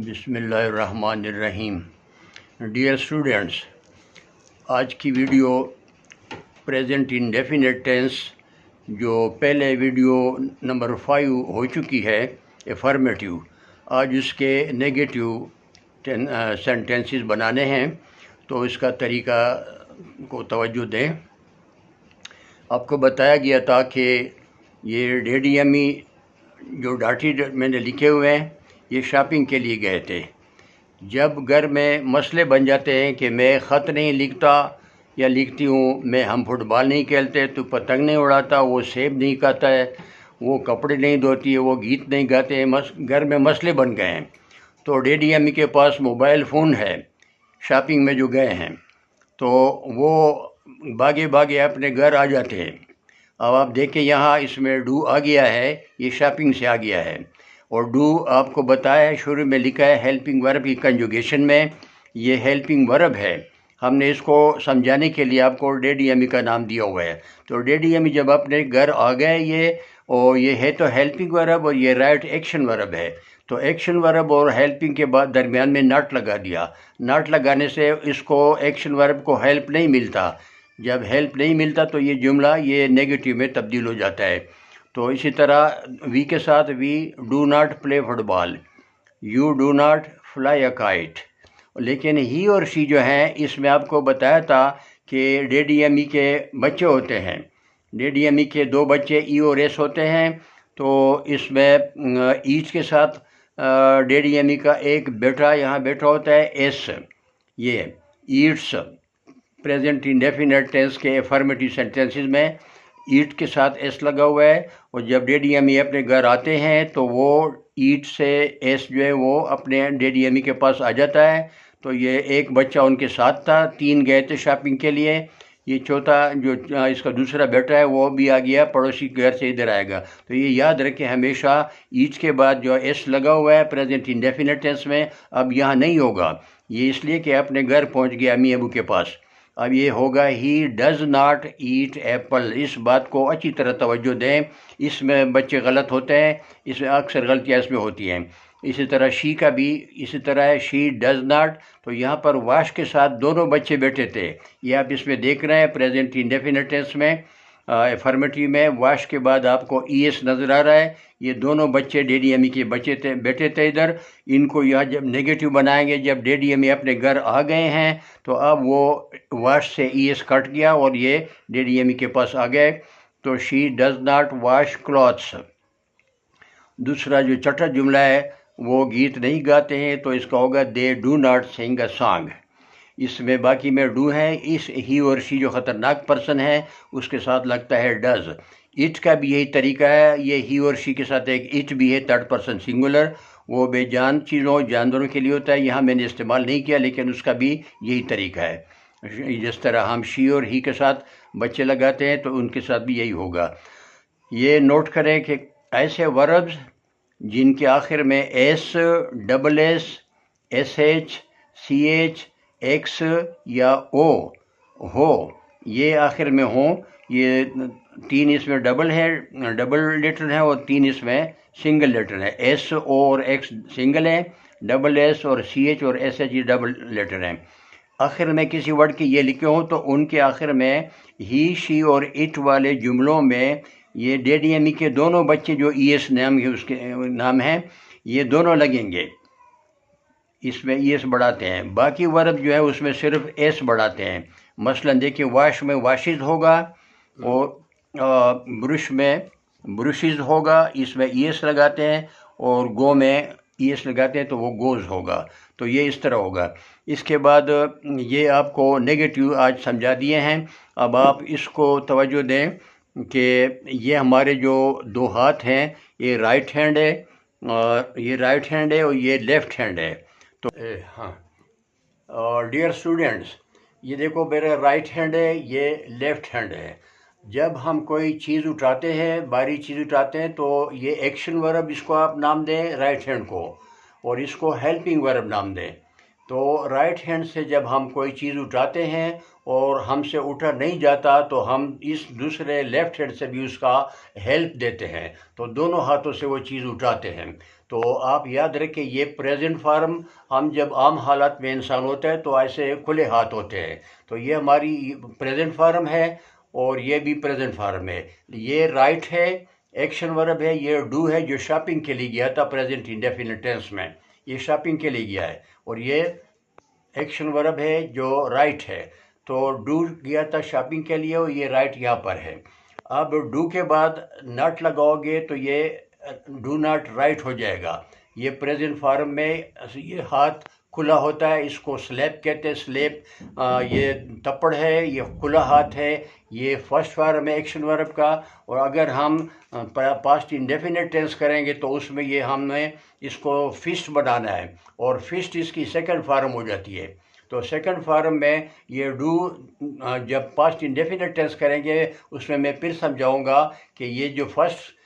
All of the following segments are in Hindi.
बिस्मिल्लाहिर्रहमानिर्रहीम। डियर स्टूडेंट्स, आज की वीडियो प्रेजेंट इंडेफिनिट टेंस जो पहले वीडियो नंबर 5 हो चुकी है एफर्मेटिव, आज उसके नेगेटिव सेंटेंसेस बनाने हैं, तो इसका तरीका को तवज्जो दें। आपको बताया गया था कि ये डैडी अम्मी जो डाटी मैंने लिखे हुए हैं ये शॉपिंग के लिए गए थे। जब घर में मसले बन जाते हैं कि मैं ख़त नहीं लिखता या लिखती हूँ, मैं हम फुटबॉल नहीं खेलते, तो पतंग नहीं उड़ाता, वो सेब नहीं खाता है, वो कपड़े नहीं धोती है, वो गीत नहीं गाते हैं, घर में मसले बन गए हैं, तो डैडी अम्मी के पास मोबाइल फ़ोन है, शॉपिंग में जो गए हैं, तो वो भागे भागे अपने घर आ जाते हैं। अब आप देखें यहाँ इसमें डू आ गया है, ये शॉपिंग से आ गया है, और डू आपको बताया है, शुरू में लिखा है हेल्पिंग वर्ब की कंजुगेशन में, ये हेल्पिंग वर्ब है। हमने इसको समझाने के लिए आपको डैडी अम्मी का नाम दिया हुआ है। तो डैडी अम्मी जब अपने घर आ गए ये है तो हेल्पिंग वर्ब और ये राइट एक्शन वर्ब है। तो एक्शन वर्ब और हेल्पिंग के बाद दरमियान में नॉट लगा दिया। नॉट लगाने से इसको एक्शन वर्ब को हेल्प नहीं मिलता। जब हेल्प नहीं मिलता तो ये जुमला ये नेगेटिव में तब्दील हो जाता है। तो इसी तरह वी के साथ we do not play football, you do not fly a kite. लेकिन ही और शी जो हैं, इसमें आपको बताया था कि डैडी अम्मी के बच्चे होते हैं। डैडी अम्मी के 2 बच्चे ई और एस होते हैं। तो इसमें ईच के साथ डैडी अम्मी का एक बेटा यहाँ बैठा होता है एस, ये ईट्स प्रेजेंट इंडेफिनिट टेंस के अफर्मेटिव सेंटेंसेस में ईट के साथ एस लगा हुआ है। और जब डैडी अम्मी अपने घर आते हैं तो वो ईट से एस जो है वो अपने डैडी अम्मी के पास आ जाता है। तो ये एक बच्चा उनके साथ था, 3 गए थे शॉपिंग के लिए, ये चौथा जो इसका दूसरा बेटा है वो भी आ गया, पड़ोसी घर से इधर आएगा। तो ये याद रखें हमेशा ईच के बाद जो एस लगा हुआ है प्रेजेंट इंडेफिनिट टेंस में अब यहाँ नहीं होगा। ये इसलिए कि अपने घर पहुँच गया अम्मी अबू के पास। अब ये होगा he does not eat Apple. इस बात को अच्छी तरह तवज्जो दें, इसमें बच्चे गलत होते हैं, इसमें अक्सर गलतियाँ इसमें होती हैं। इसी तरह शी का भी इसी तरह है, शी डज़ नॉट। तो यहाँ पर वाश के साथ दोनों बच्चे बैठे थे, ये आप इसमें देख रहे हैं प्रेजेंट इंडेफिनिट टेंस में एफर्मेटिव में वाश के बाद आपको ई एस नज़र आ रहा है। ये दोनों बच्चे डैडी अम्मी के बच्चे थे, बैठे थे इधर। इनको यह जब नेगेटिव बनाएंगे, जब डैडी अम्मी अपने घर आ गए हैं तो अब वो वाश से ई एस कट गया और ये डैडी अम्मी के पास आ गए। तो she does not wash clothes. दूसरा जो छठा जुमला है वो गीत नहीं गाते हैं, तो इसका होगा they do not sing a song. इसमें बाकी में डू है, इस ही और शी जो ख़तरनाक पर्सन है उसके साथ लगता है डज़। इट का भी यही तरीका है, ये ही और शी के साथ एक इट भी है, 3rd पर्सन सिंगुलर, वो बेजान चीज़ों जानवरों के लिए होता है, यहाँ मैंने इस्तेमाल नहीं किया लेकिन उसका भी यही तरीका है। जिस तरह हम शी और ही के साथ बच्चे लगाते हैं तो उनके साथ भी यही होगा। ये नोट करें कि ऐसे वर्ब्स जिनके आखिर में s, double s, s h, c h, x या ओ हो, ये आखिर में हो, ये 3 इसमें डबल है, डबल लेटर है, और 3 इसमें सिंगल लेटर है। एस, ओ और एक्स सिंगल है, डबल एस और सी एच और एस एच ये डबल लेटर हैं। आखिर में किसी वर्ड के ये लिखे हों तो उनके आखिर में ही, शी और इट वाले जुमलों में ये डैडी अम्मी के दोनों बच्चे जो ई एस नाम है उसके नाम है, ये दोनों लगेंगे, इसमें ई एस बढ़ाते हैं। बाकी वर्ब जो है उसमें सिर्फ एस बढ़ाते हैं। मसलन देखिए वाश में वाशिज होगा, और ब्रुश में ब्रुशिज होगा, इसमें ई एस लगाते हैं, और गो में ई एस लगाते हैं तो वो गोज़ होगा। तो ये इस तरह होगा। इसके बाद ये आपको नेगेटिव आज समझा दिए हैं। अब आप इसको तवज्जो दें कि ये हमारे जो 2 हाथ हैं, ये राइट हैंड है, और ये राइट हैंड है और ये लेफ़्ट हैंड है। तो हाँ, और डियर स्टूडेंट्स, ये देखो मेरा राइट हैंड है, ये लेफ़्ट हैंड है। जब हम कोई चीज़ उठाते हैं, भारी चीज़ उठाते हैं, तो ये एक्शन वर्ब इसको आप नाम दें राइट हैंड को, और इसको हेल्पिंग वर्ब नाम दें। तो राइट हैंड से जब हम कोई चीज़ उठाते हैं और हमसे उठा नहीं जाता तो हम इस दूसरे लेफ़्ट हैंड से भी उसका हेल्प देते हैं, तो दोनों हाथों से वो चीज़ उठाते हैं। तो आप याद रखें, ये प्रेजेंट फार्म हम जब आम हालात में इंसान होता है तो ऐसे खुले हाथ होते हैं, तो ये हमारी प्रेजेंट फार्म है और ये भी प्रेजेंट फार्म है। ये राइट है, एक्शन वर्ब है। ये डू है जो शॉपिंग के लिए गया था प्रेजेंट इंडेफिनिट टेंस में, ये शॉपिंग के लिए गया है। और ये एक्शन वर्ब है जो राइट है, तो डू गया था शॉपिंग के लिए और ये राइट यहाँ पर है। अब डू के बाद नॉट लगाओगे तो ये डू नॉट राइट हो जाएगा। ये प्रेजेंट फॉर्म में ये हाथ खुला होता है, इसको स्लैप कहते हैं। स्लैप ये तपड़ है, ये खुला हाथ है, ये फर्स्ट फॉर्म है एक्शन वर्ब का। और अगर हम पास्ट इंडेफिनिट टेंस करेंगे तो उसमें ये हमें इसको फिस्ट बनाना है और फिस्ट इसकी सेकंड फॉर्म हो जाती है। तो सेकंड फॉर्म में ये डू जब पास्ट इंडेफिनिट टेंस करेंगे उसमें मैं फिर समझाऊंगा कि ये जो फर्स्ट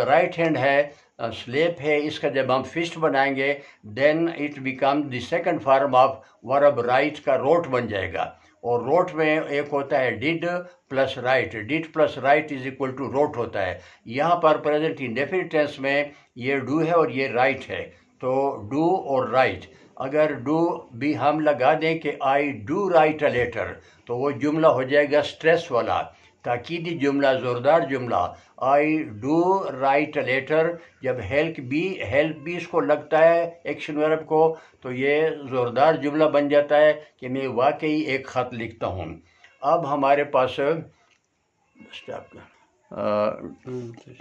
राइट हैंड है स्लेप है, इसका जब हम फिस्ट बनाएंगे then it become the second form of verb write का रोट बन जाएगा। और रोट में एक होता है did plus write, did plus write is equal to wrote होता है। यहाँ पर प्रेजेंट इंडेफिनिट टेंस में ये डू है और ये राइट है, तो डू और राइट। अगर डू भी हम लगा दें कि I do write a letter तो वो जुमला हो जाएगा स्ट्रेस वाला, ताकीदी जुमला, ज़ोरदार जुमला। I do write a letter, जब हेल्प भी इसको लगता है एक्शन वर्ब को तो ये ज़ोरदार जुमला बन जाता है कि मैं वाकई एक ख़त लिखता हूँ। अब हमारे पास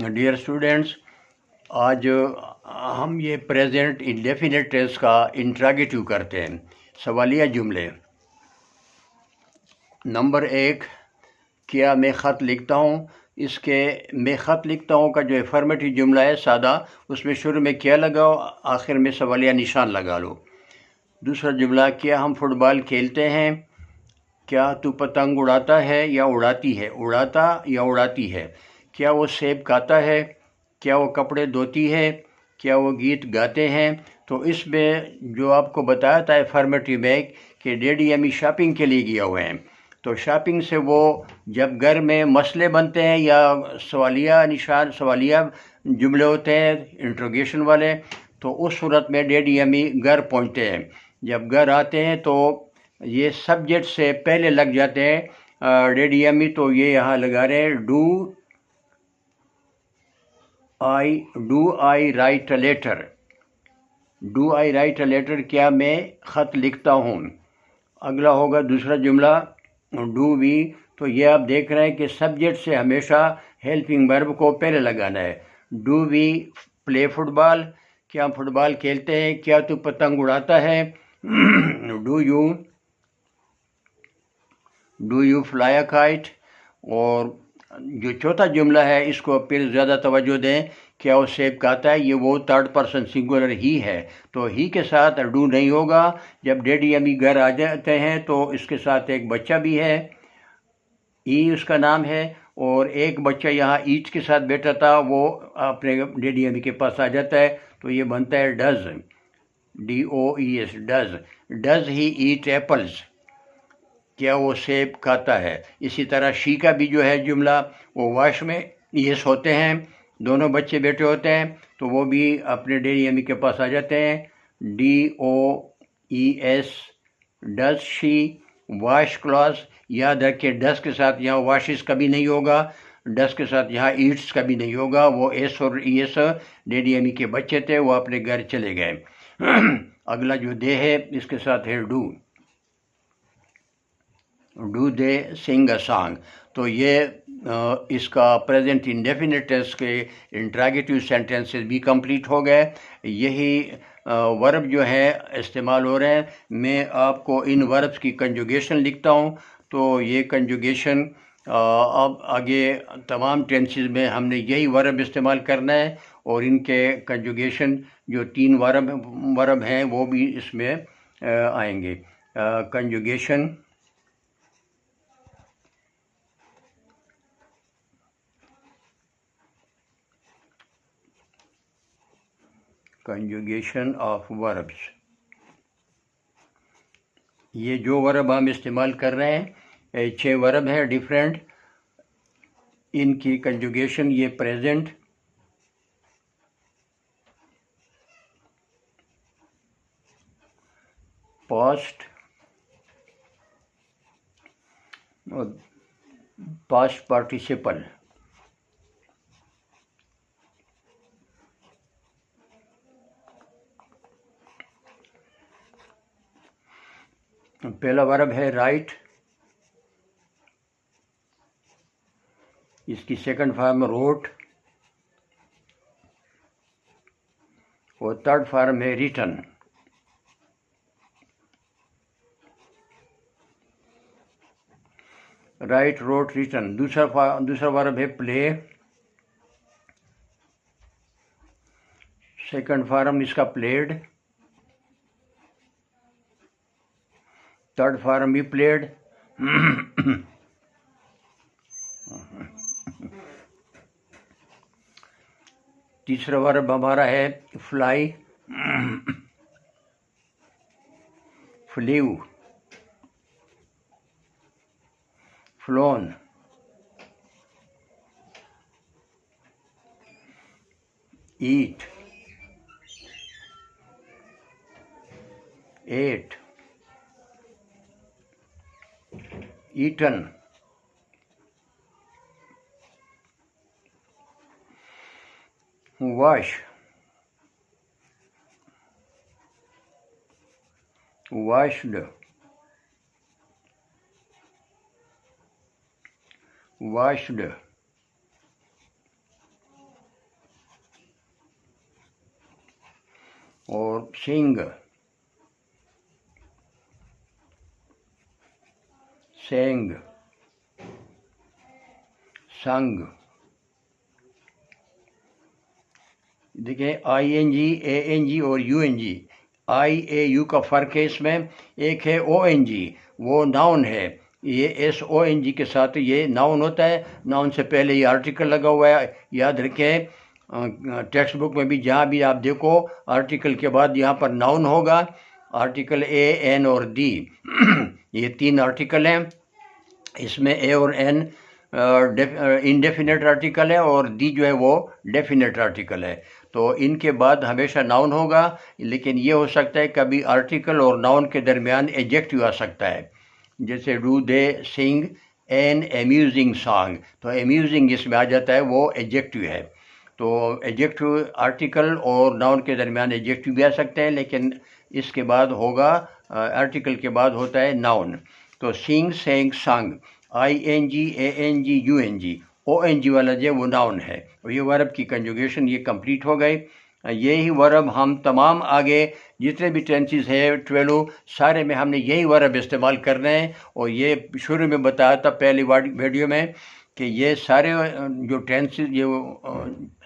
डियर स्टूडेंट्स, आज हम ये प्रेजेंट इंडेफिनिट टेंस का इंट्रागेटिव करते हैं, सवालिया जुमले। नंबर 1, क्या मैं ख़त लिखता हूँ। इसके मैं ख़त लिखता हूँ का जो एफर्मेटिव जुमला है सादा, उसमें शुरू में क्या लगाओ, आखिर में सवालिया निशान लगा लो। दूसरा जुमला, क्या हम फुटबॉल खेलते हैं। क्या तू पतंग उड़ाता है या उड़ाती है, उड़ाता या उड़ाती है। क्या वो सेब खाता है। क्या वो कपड़े धोती है। क्या वो गीत गाते हैं। तो इसमें जो आपको बताया था एफर्मेटिव में कि डैडी अम्मी शॉपिंग के लिए गया हुए हैं, तो शॉपिंग से वो जब घर में मसले बनते हैं या सवालिया निशान, सवालिया जुमले होते हैं इंट्रोगेशन वाले, तो उस सूरत में डैडी अम्मी घर पहुंचते हैं। जब घर आते हैं तो ये सब्जेक्ट से पहले लग जाते हैं डैडी अम्मी, तो ये यहाँ लगा रहे हैं do I write a letter. Do I write a letter, क्या मैं ख़त लिखता हूँ। अगला होगा दूसरा जुमला डू वी, तो ये आप देख रहे हैं कि सब्जेक्ट से हमेशा हेल्पिंग वर्ब को पहले लगाना है। डू वी प्ले फुटबॉल, क्या हम फुटबॉल खेलते हैं। क्या तू पतंग उड़ाता है। Do you fly a kite. और जो चौथा जुमला है इसको फिर ज़्यादा तवज्जो दें, क्या वो सेब खाता है, ये वो थर्ड पर्सन सिंगुलर ही है, तो ही के साथ डू नहीं होगा। जब डैडी अम्मी घर आ जाते हैं तो इसके साथ एक बच्चा भी है, ई उसका नाम है, और एक बच्चा यहाँ ईट के साथ बैठा था, वो अपने डैडी अम्मी के पास आ जाता है, तो ये बनता है does, DOES, does he eat apples. क्या वो सेब खाता है। इसी तरह शी का भी जो है जुमला वो वाश में यस होते हैं, दोनों बच्चे बैठे होते हैं, तो वो भी अपने डैडी अम्मी के पास आ जाते हैं। DOES, does she wash cloth. याद रखिए डस के साथ यहाँ वाशिस कभी नहीं होगा, डस के साथ यहाँ ईट्स कभी नहीं होगा। वो एस और ES डैडी अम्मी के बच्चे थे, वो अपने घर चले गए। अगला जो दे है इसके साथ है do they Singh a song. तो ये इसका प्रेजेंट इंडेफिनिट टेंस के इंट्रागेटिव सेंटेंसेस भी कंप्लीट हो गए। यही वर्ब जो है इस्तेमाल हो रहे हैं। मैं आपको इन वर्ब्स की कंजुगेशन लिखता हूँ, तो ये कंजुगेशन अब आगे तमाम टेंसेस में हमने यही वर्ब इस्तेमाल करना है, और इनके कंजुगेशन जो 3 वर्ब हैं वो भी इसमें आएंगे। Conjugation of verbs. ये जो वर्ब हम इस्तेमाल कर रहे हैं 6 वर्ब हैं डिफरेंट, इनकी कंजुगेशन ये प्रेजेंट पास्ट और पास्ट पार्टिसिपल। पहला वर्ब है राइट, इसकी सेकंड फॉर्म रोट और थर्ड फॉर्म है रिटन। Write, wrote, written. दूसरा वर्ब है प्ले, सेकंड फॉर्म इसका प्लेड, थर्ड फॉर्म भी प्लेड। तीसरा वर्ब हमारा है fly, flew, flown, eat, ate, eaten, wash, washed, washed, और sing, sang, संग। देखिए ING, ANG और UNG। IAU का फ़र्क है इसमें। एक है ONG, वो नाउन है, ये SONG के साथ ये नाउन होता है। नाउन से पहले ये आर्टिकल लगा हुआ है, याद रखें। टेक्स्ट बुक में भी जहाँ भी आप देखो आर्टिकल के बाद यहाँ पर नाउन होगा। आर्टिकल A, N और D ये 3 आर्टिकल हैं। इसमें A और N इंडेफिनेट आर्टिकल है और दी जो है वो डेफिनेट आर्टिकल है। तो इनके बाद हमेशा नाउन होगा, लेकिन ये हो सकता है कभी आर्टिकल और नाउन के दरमियान एडजेक्टिव आ सकता है। जैसे do they sing an amusing song, तो अम्यूजिंग इसमें आ जाता है, वो एडजेक्टिव है। तो एडजेक्टिव आर्टिकल और नाउन के दरमियान एडजेक्टिव भी आ सकते हैं, लेकिन इसके बाद होगा आर्टिकल के बाद होता है नाउन। तो सिंग, Seng, song, ING, ANG, UNG, ONG वाला जो वो नाउन है। और ये वर्ब की कंजुगेशन ये कंप्लीट हो गई। यही वर्ब हम तमाम आगे जितने भी टेंसेस है 12 सारे में हमने यही वर्ब इस्तेमाल करना है। और ये शुरू में बताया था पहली वीडियो में कि ये सारे जो टेंसेस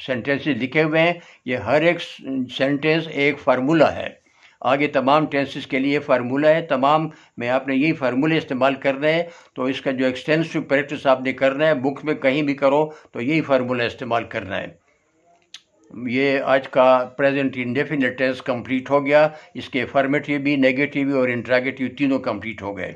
सेंटेंसेस लिखे हुए हैं, ये हर एक सेंटेंस एक फार्मूला है। आगे तमाम टेंसेस के लिए फार्मूला है, तमाम में आपने यही फार्मूले इस्तेमाल करना है। तो इसका जो एक्सटेंसिव प्रैक्टिस आपने करना है, बुक्स में कहीं भी करो तो यही फार्मूला इस्तेमाल करना है। ये आज का प्रेजेंट इंडेफिनिट टेंस कंप्लीट हो गया। इसके अफर्मेटिव भी, नेगेटिव भी और इंट्रोगेटिव तीनों कंप्लीट हो गए।